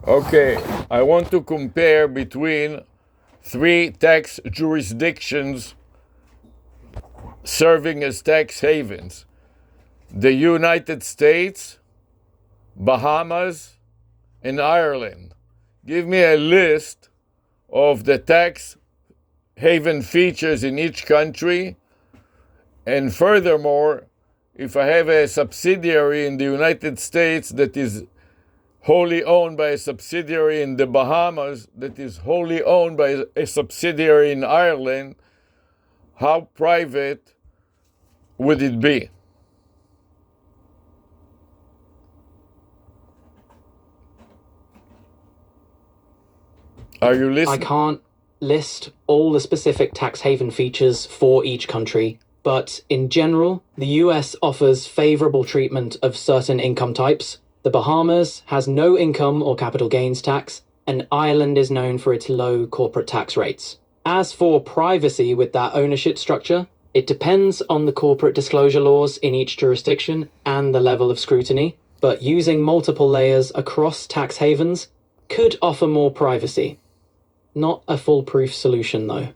Okay, I want to compare between three tax jurisdictions serving as tax havens: the United States, Bahamas, and Ireland. Give me a list of the tax haven features in each country, and furthermore, if I have a subsidiary in the United States that is wholly owned by a subsidiary in the Bahamas that is wholly owned by a subsidiary in Ireland, how private would it be? Are you I listening? can't list all the specific tax haven features for each country, but in general, the US offers favorable treatment of certain income types. The Bahamas has no income or capital gains tax, and Ireland is known for its low corporate tax rates. As for privacy with that ownership structure, it depends on the corporate disclosure laws in each jurisdiction and the level of scrutiny, but using multiple layers across tax havens could offer more privacy. Not a foolproof solution, though.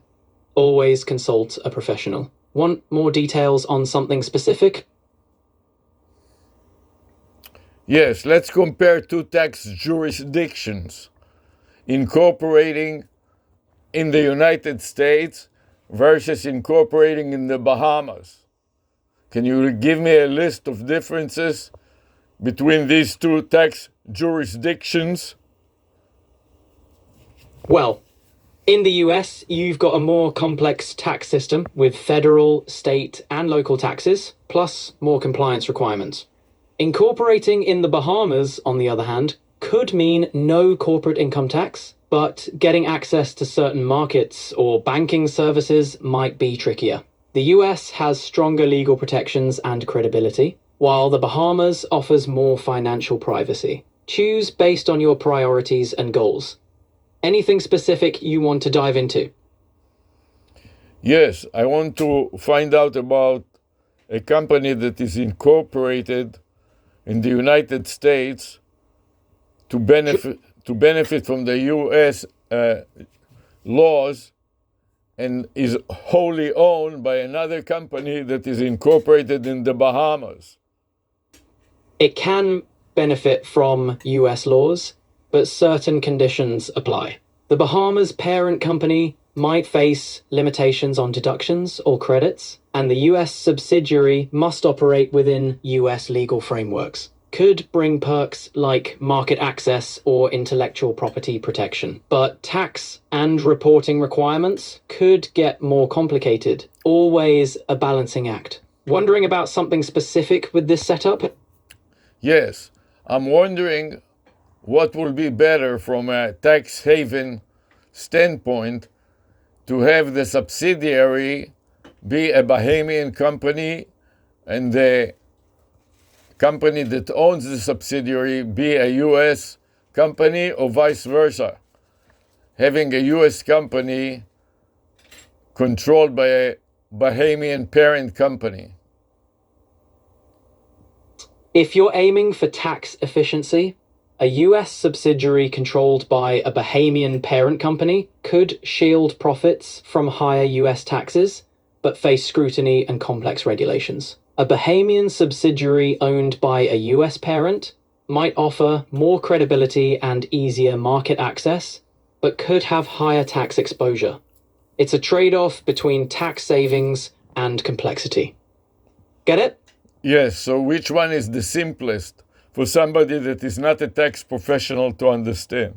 Always consult a professional. Want more details on something specific? Yes, let's compare two tax jurisdictions incorporating in the United States versus incorporating in the Bahamas. Can you give me a list of differences between these two tax jurisdictions? Well, in the US, you've got a more complex tax system with federal, state, and local taxes, plus more compliance requirements. Incorporating in the Bahamas, on the other hand, could mean no corporate income tax, but getting access to certain markets or banking services might be trickier. The US has stronger legal protections and credibility, while the Bahamas offers more financial privacy. Choose based on your priorities and goals. Anything specific you want to dive into? Yes, I want to find out about a company that is incorporated in the United States to benefit from the U.S. Laws and is wholly owned by another company that is incorporated in the Bahamas. It can benefit from US laws, but certain conditions apply. The Bahamas parent company might face limitations on deductions or credits, and the US subsidiary must operate within US legal frameworks. Could bring perks like market access or intellectual property protection, but tax and reporting requirements could get more complicated. Always a balancing act. Wondering about something specific with this setup? Yes, I'm wondering what will be better from a tax haven standpoint, to have the subsidiary be a Bahamian company and the company that owns the subsidiary be a US company, or vice versa. Having a US company controlled by a Bahamian parent company. If you're aiming for tax efficiency, a US subsidiary controlled by a Bahamian parent company could shield profits from higher US taxes, but face scrutiny and complex regulations. A Bahamian subsidiary owned by a US parent might offer more credibility and easier market access, but could have higher tax exposure. It's a trade-off between tax savings and complexity. Get it? Yes, so which one is the simplest for somebody that is not a tax professional to understand?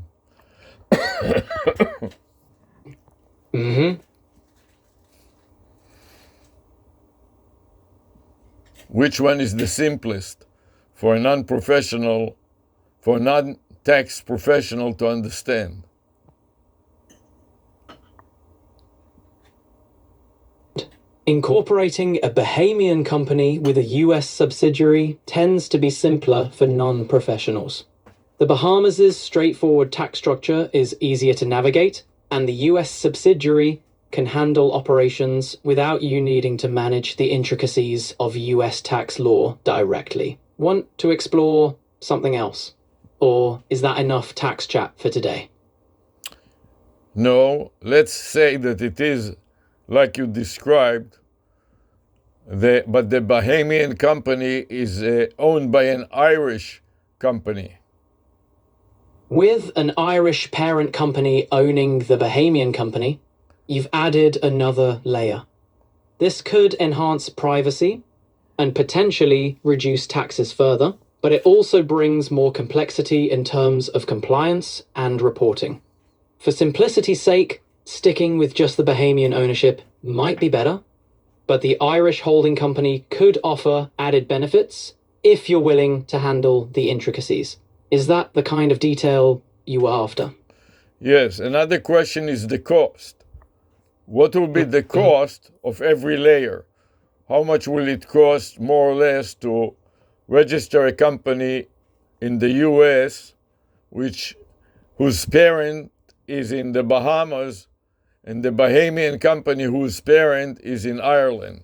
Which one is the simplest for a non-professional, for a non-tax professional to understand? Incorporating a Bahamian company with a US subsidiary tends to be simpler for non-professionals. The Bahamas' straightforward tax structure is easier to navigate, and the US subsidiary can handle operations without you needing to manage the intricacies of US tax law directly. Want to explore something else? or is that enough tax chat for today? No, let's say that it is like you described, but the Bahamian company is owned by an Irish company. With an Irish parent company owning the Bahamian company, you've added another layer. This could enhance privacy and potentially reduce taxes further, but it also brings more complexity in terms of compliance and reporting. For simplicity's sake, sticking with just the Bahamian ownership might be better, but the Irish holding company could offer added benefits if you're willing to handle the intricacies. Is that the kind of detail you were after? Yes, another question is the cost. What will be the cost of every layer? How much will it cost, more or less, to register a company in the US whose parent is in the Bahamas, and the Bahamian company whose parent is in Ireland?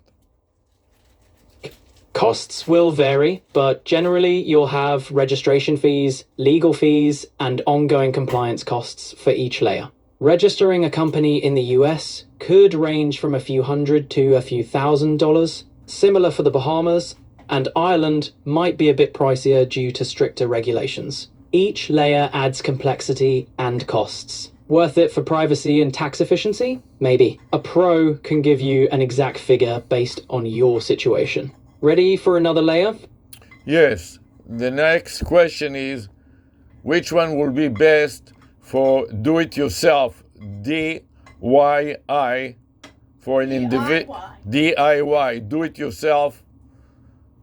Costs will vary, but generally you'll have registration fees, legal fees, and ongoing compliance costs for each layer. Registering a company in the US could range from a few hundred to a few $1,000, similar for the Bahamas, and Ireland might be a bit pricier due to stricter regulations. Each layer adds complexity and costs. Worth it for privacy and tax efficiency? Maybe. A pro can give you an exact figure based on your situation. Ready for another layer? Yes. The next question is, which one will be best for do-it-yourself, DIY, for an individual, DIY, do-it-yourself,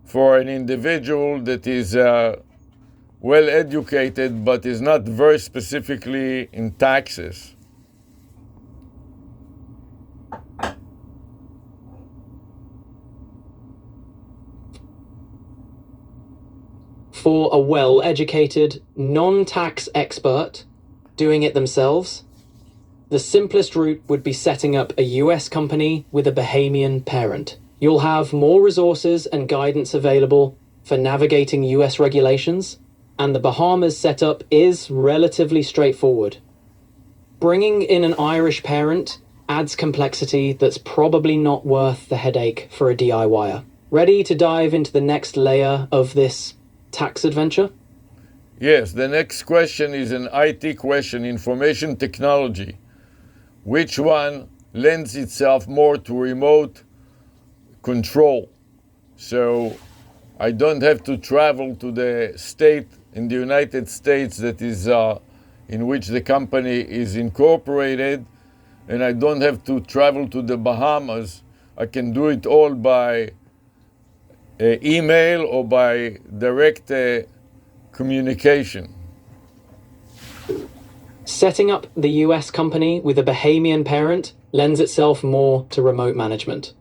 for an individual that is well-educated but is not very specifically in taxes? For a well-educated, non-tax expert doing it themselves, the simplest route would be setting up a US company with a Bahamian parent. You'll have more resources and guidance available for navigating US regulations, and the Bahamas setup is relatively straightforward. Bringing in an Irish parent adds complexity that's probably not worth the headache for a DIYer. Ready to dive into the next layer of this tax adventure? Yes, the next question is an IT question, information technology. Which one lends itself more to remote control? So I don't have to travel to the state in the United States that is in which the company is incorporated, and I don't have to travel to the Bahamas. I can do it all by email or by direct communication. Setting up the US company with a Bahamian parent lends itself more to remote management.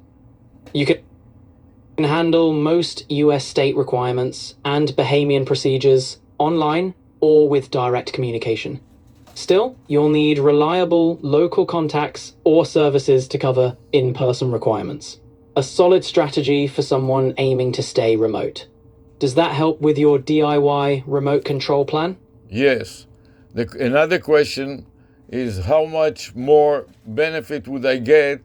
You can handle most US state requirements and Bahamian procedures online or with direct communication. Still, you'll need reliable local contacts or services to cover in-person requirements. A solid strategy for someone aiming to stay remote. Does that help with your DIY remote control plan? Yes. Another question is, how much more benefit would I get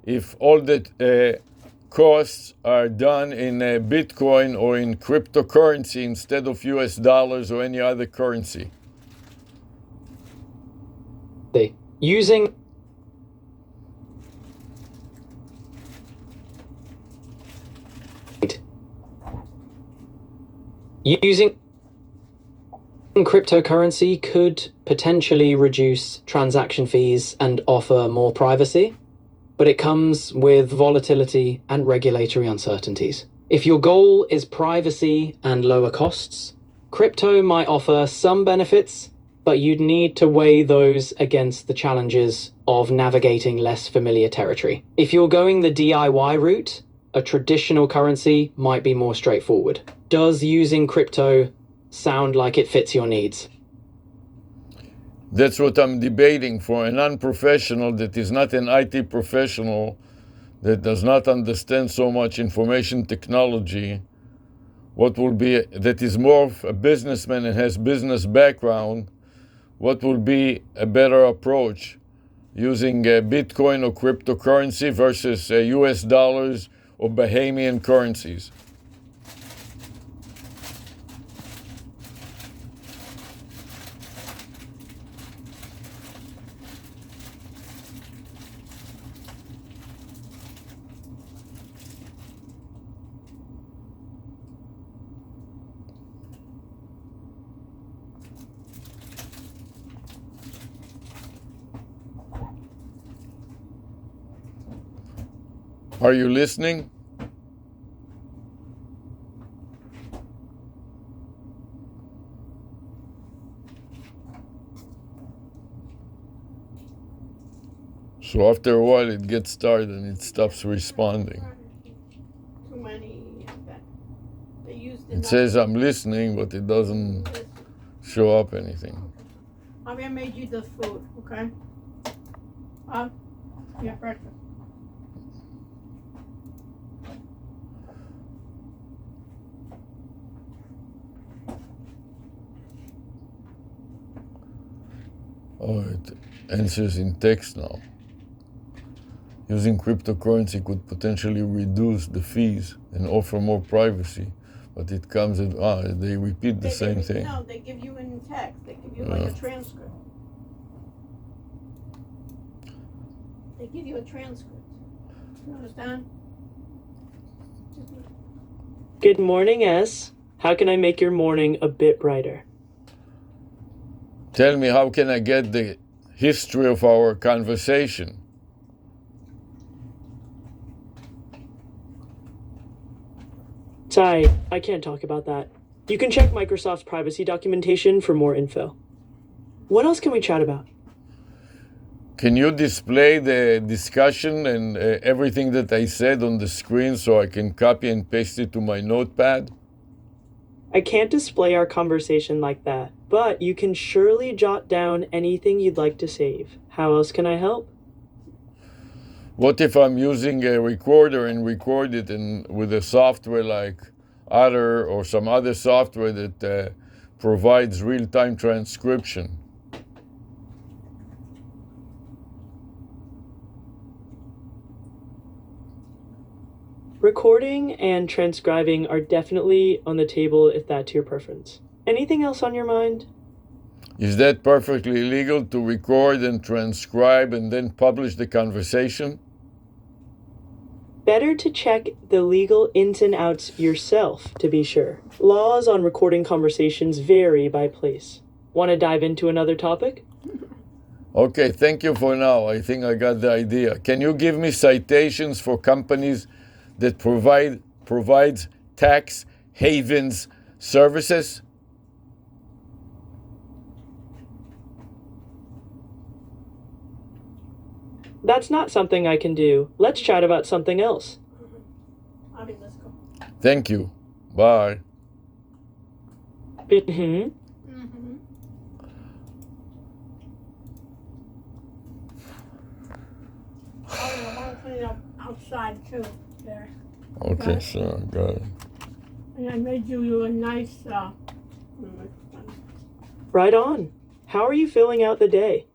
if all the costs are done in Bitcoin or in cryptocurrency instead of US dollars or any other currency? Using cryptocurrency could potentially reduce transaction fees and offer more privacy, but it comes with volatility and regulatory uncertainties. If your goal is privacy and lower costs, crypto might offer some benefits, but you'd need to weigh those against the challenges of navigating less familiar territory. If you're going the DIY route, a traditional currency might be more straightforward. Does using crypto sound like it fits your needs? That's what I'm debating. For a non-professional that is not an IT professional, that does not understand so much information technology, what will be, that is more of a businessman and has business background, what will be a better approach, using Bitcoin or cryptocurrency versus US dollars or Bahamian currencies? Are you listening? So after a while it gets started and it stops responding. Too many. They used It says I'm listening, but it doesn't show up anything. I made you the food, okay? Yeah, breakfast. Oh, it answers in text now. Using cryptocurrency could potentially reduce the fees and offer more privacy, but it comes in, they repeat the same thing. No, they give you in text. They give you like a transcript. They give you a transcript. You understand? Good morning, S. How can I make your morning a bit brighter? Tell me, how can I get the history of our conversation? Sorry, I can't talk about that. You can check Microsoft's privacy documentation for more info. What else can we chat about? Can you display the discussion and everything that I said on the screen so I can copy and paste it to my notepad? I can't display our conversation like that, but you can surely jot down anything you'd like to save. How else can I help? What if I'm using a recorder and record it with a software like Otter or some other software that provides real-time transcription? Recording and transcribing are definitely on the table if that's your preference. Anything else on your mind? Is that perfectly legal to record and transcribe and then publish the conversation? Better to check the legal ins and outs yourself, to be sure. Laws on recording conversations vary by place. Want to dive into another topic? Okay, thank you for now. I think I got the idea. Can you give me citations for companies that provides tax havens services? That's not something I can do. Let's chat about something else. Let's go. Thank you. Bye. Mm-hmm. I want to clean up outside too. There. Okay, sure, got it. And I made you a nice. Right on. How are you filling out the day?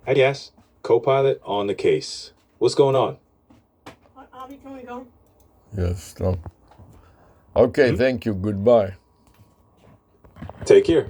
Hi, Yes. Copilot on the case. What's going on? Avi, can we go? Yes, stop. Okay, thank you. Goodbye. Take care.